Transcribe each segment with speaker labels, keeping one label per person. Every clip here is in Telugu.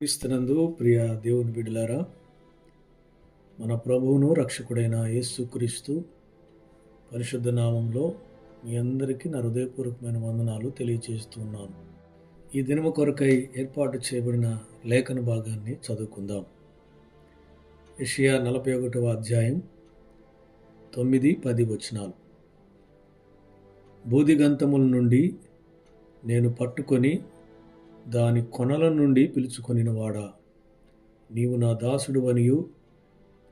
Speaker 1: క్రీస్తునందు ప్రియ దేవుని బిడ్డలారా, మన ప్రభువును రక్షకుడైన యేసుక్రీస్తు పరిశుద్ధ నామంలో మీ అందరికీ నా హృదయపూర్వకమైన వందనాలు తెలియజేస్తున్నాను. ఈ దినము కొరకై ఏర్పాటు చేయబడిన లేఖన భాగాన్ని చదువుకుందాం. యెషయా 41వ అధ్యాయం 9-10 వచనాలు. బూదిగంతముల నుండి నేను పట్టుకొని దాని కొనల నుండి పిలుచుకొనినవాడా, నీవు నా దాసుడు అనియు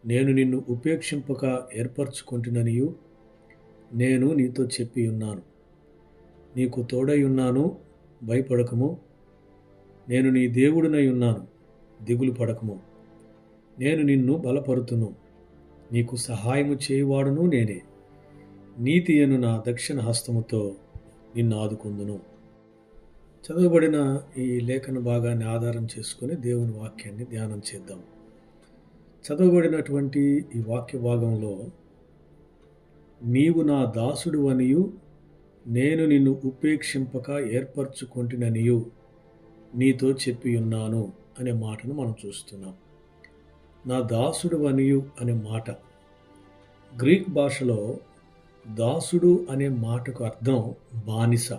Speaker 1: నేను నిన్ను ఉపేక్షింపక ఏర్పరచుకొంటిననియు నేను నీతో చెప్పి ఉన్నాను. నీకు తోడై ఉన్నాను, భయపడకము. నేను నీ దేవుడినై ఉన్నాను, దిగులు పడకము. నేను నిన్ను బలపరుతును, నీకు సహాయము చేయువాడును నేనే. నీతి అను నా దక్షిణ హస్తముతో నిన్ను ఆదుకొందును. చదవబడిన ఈ లేఖన భాగాన్ని ఆధారం చేసుకుని దేవుని వాక్యాన్ని ధ్యానం చేద్దాం. చదవబడినటువంటి ఈ వాక్య భాగంలో నీవు నా దాసుడు అనియు నేను నిన్ను ఉపేక్షింపక ఏర్పరచుకొంటిననియు నీతో చెప్పి ఉన్నాను అనే మాటను మనం చూస్తున్నాం. నా దాసుడు అనియు అనే మాట గ్రీక్ భాషలో దాసుడు అనే మాటకు అర్థం బానిస,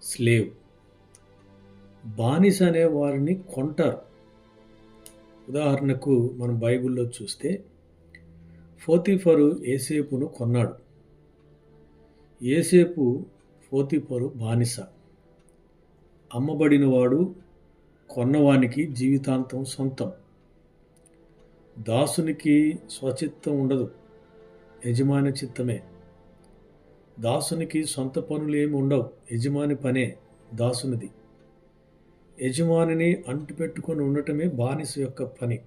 Speaker 1: స్లేవ్. బానిస అనే వారిని కొంటారు. ఉదాహరణకు మనం బైబిల్లో చూస్తే పోతీఫరు యోసేపును కొన్నాడు. యోసేపు పోతీఫరు బానిస. అమ్మబడినవాడు కొన్నవానికి జీవితాంతం సొంతం. దాసునికి స్వచిత్తం ఉండదు, యజమాని చిత్తమే. దాసునికి సొంత పనులు ఏమి ఉండవు, యజమాని పనే దాసునిది. యజమానిని అంటిపెట్టుకొని ఉండటమే బానిస యొక్క పని.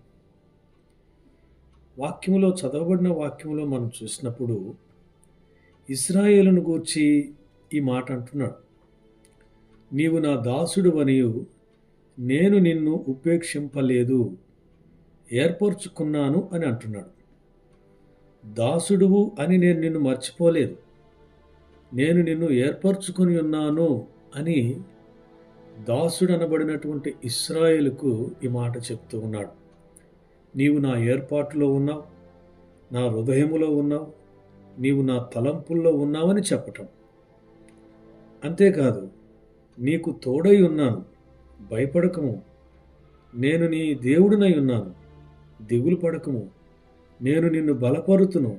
Speaker 1: వాక్యములో చదవబడిన వాక్యములో మనం చూసినప్పుడు ఇశ్రాయేలును గూర్చి ఈ మాట అంటున్నాడు. నీవు నా దాసుడు అనియు నేను నిన్ను ఉపేక్షింపలేదు, ఏర్పరచుకున్నాను అని అంటున్నాడు. దాసుడువు అని నేను నిన్ను మర్చిపోలేదు, నేను నిన్ను ఏర్పరచుకొని ఉన్నాను అని దాసుడు అనబడినటువంటి ఇశ్రాయేలుకు ఈ మాట చెప్తూ ఉన్నాడు. నీవు నా ఏర్పాటులో ఉన్నావు, నా హృదయములో ఉన్నావు, నీవు నా తలంపుల్లో ఉన్నావని చెప్పటం. అంతేకాదు, నీకు తోడై ఉన్నాను, భయపడకము. నేను నీ దేవుడినై ఉన్నాను, దిగులు పడకము. నేను నిన్ను బలపరుతును,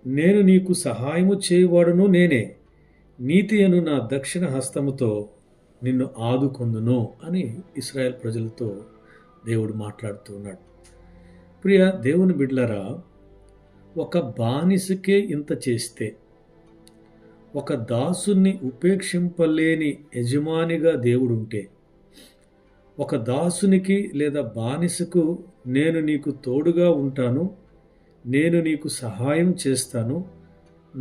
Speaker 1: నేను నీకు సహాయము చేయువాడును నేనే. నీతి అను నా దక్షిణ హస్తముతో నిన్ను ఆదుకొందును అని ఇశ్రాయేల్ ప్రజలతో దేవుడు మాట్లాడుతూ ఉన్నాడు. ప్రియ దేవుని బిడ్డలారా, ఒక బానిసకే ఇంత చేస్తే, ఒక దాసుని ఉపేక్షింపలేని యజమానిగా దేవుడుంటే, ఒక దాసునికి లేదా బానిసకు నేను నీకు తోడుగా ఉంటాను, నేను నీకు సహాయం చేస్తాను,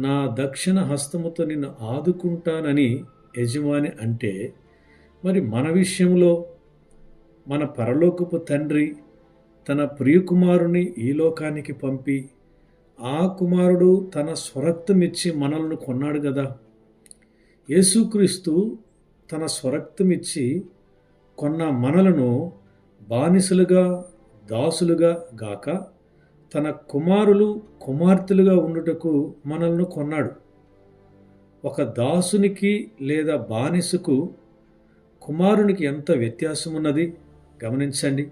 Speaker 1: నా దక్షిణ హస్తముతో నిన్ను ఆదుకుంటానని యజమాని అంటే, మరి మన విషయంలో మన పరలోకపు తండ్రి తన ప్రియకుమారుని ఈ లోకానికి పంపి ఆ కుమారుడు తన స్వరక్తమిచ్చి మనల్ని కొన్నాడు కదా. యేసుక్రీస్తు తన స్వరక్తమిచ్చి కొన్న మనలను బానిసలుగా, దాసులుగా గాక తన కుమారులు, కుమార్తెలుగా ఉండుటకు మనల్ని కొన్నాడు. ఒక దాసునికి లేదా బానిసకు కుమారునికి ఎంత వ్యత్యాసం ఉన్నది గమనించండి.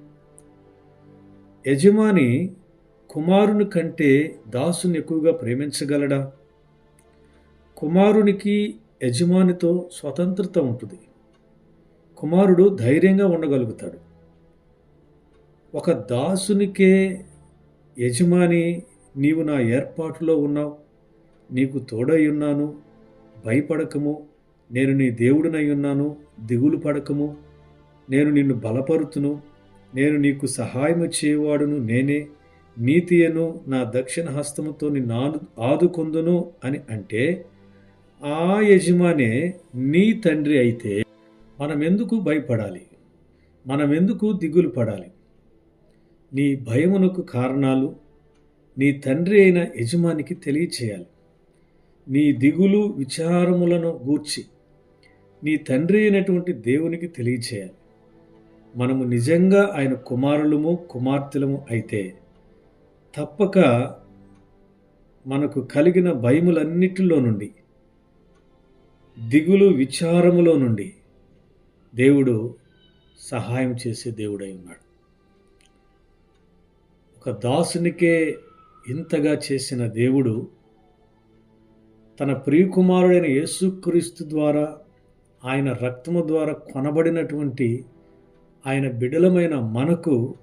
Speaker 1: యజమాని కుమారుని కంటే దాసుని ఎక్కువగా ప్రేమించగలడా? కుమారునికి యజమానితో స్వతంత్రత ఉంటుంది. కుమారుడు ధైర్యంగా ఉండగలుగుతాడు. ఒక దాసునికే యజమాని నీవు నా ఏర్పాటులో ఉన్నావు, నీకు తోడై ఉన్నాను, భయపడకము. నేను నీ దేవుడినై ఉన్నాను, దిగులు పడకము. నేను నిన్ను బలపరుతును, నేను నీకు సహాయము చేయువాడును నేనే. నీతి అను నా దక్షిణ హస్తముతో నిన్ను ఆదుకొందును అని అంటే, ఆ యజమానే నీ తండ్రి అయితే మనమెందుకు భయపడాలి? మనమెందుకు దిగులు పడాలి? నీ భయమునకు కారణాలు నీ తండ్రి అయిన యజమానికి తెలియచేయాలి. నీ దిగులు విచారములను గూర్చి నీ తండ్రి అయినటువంటి దేవునికి తెలియచేయాలి. మనము నిజంగా ఆయన కుమారులము కుమార్తెలము అయితే తప్పక మనకు కలిగిన భయములన్నిటిలో నుండి, దిగులు విచారములో నుండి దేవుడు సహాయం చేసే దేవుడై ఉన్నాడు. ఒక దాసునికే ఇంతగా చేసిన దేవుడు తన ప్రియకుమారుడైన యేసుక్రీస్తు ద్వారా, ఆయన రక్తము ద్వారా కొనబడినటువంటి ఆయన బిడలమైన మనకు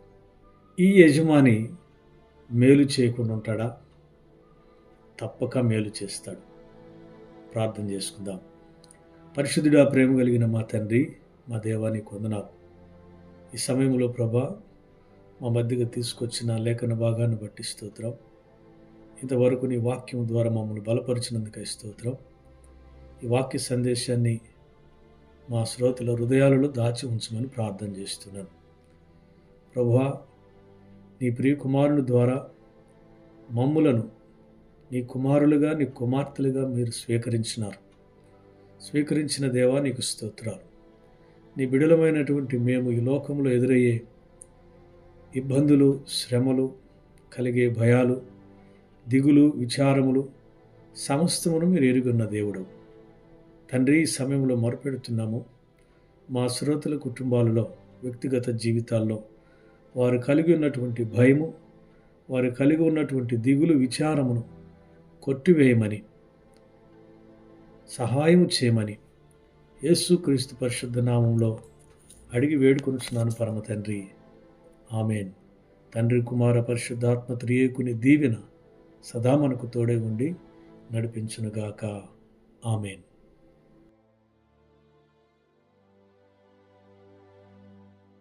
Speaker 1: ఈ యజమాని మేలు చేయకుండా ఉంటాడా? తప్పక మేలు చేస్తాడు. ప్రార్థన చేసుకుందాం. పరిశుద్ధుడా, ప్రేమ కలిగిన మా తండ్రి, మా దేవానికి వందనాలు. ఈ సమయంలో ప్రభా మా మధ్యగా తీసుకొచ్చిన లేఖన భాగాన్ని బట్టి స్తోత్రం. ఇంతవరకు నీ వాక్యం ద్వారా మమ్మల్ని బలపరిచినందుకై స్తోత్రం. ఈ వాక్య సందేశాన్ని మా శ్రోతల హృదయాలలో దాచి ఉంచమని ప్రార్థన చేస్తున్నాను. ప్రభువా, నీ ప్రియ కుమారుని ద్వారా మమ్ములను నీ కుమారులుగా, నీ కుమార్తెలుగా మీరు స్వీకరించిన దేవా నీకు స్తోత్రాలు. నీ బిడలమైనటువంటి మేము ఈ లోకంలో ఎదురయ్యే ఇబ్బందులు, శ్రమలు, కలిగే భయాలు, దిగులు, విచారములు సమస్తమును మీరు ఎరుగున్న దేవుడు. తండ్రి, ఈ సమయంలో మొరపెడుతున్నాము. మా శ్రోతల కుటుంబాలలో, వ్యక్తిగత జీవితాల్లో వారు కలిగి ఉన్నటువంటి భయము, వారు కలిగి ఉన్నటువంటి దిగులు, విచారమును కొట్టివేయమని, సహాయము చేయమని యేసుక్రీస్తు పరిశుద్ధ నామంలో అడిగి వేడుకొనుచున్నాను పరమ తండ్రి. ఆమెన్. తండ్రి, కుమార, పరిశుద్ధాత్మ త్రియేకుని దీవెన సదా మనకు తోడై ఉండి నడిపించునుగాక. ఆమెన్.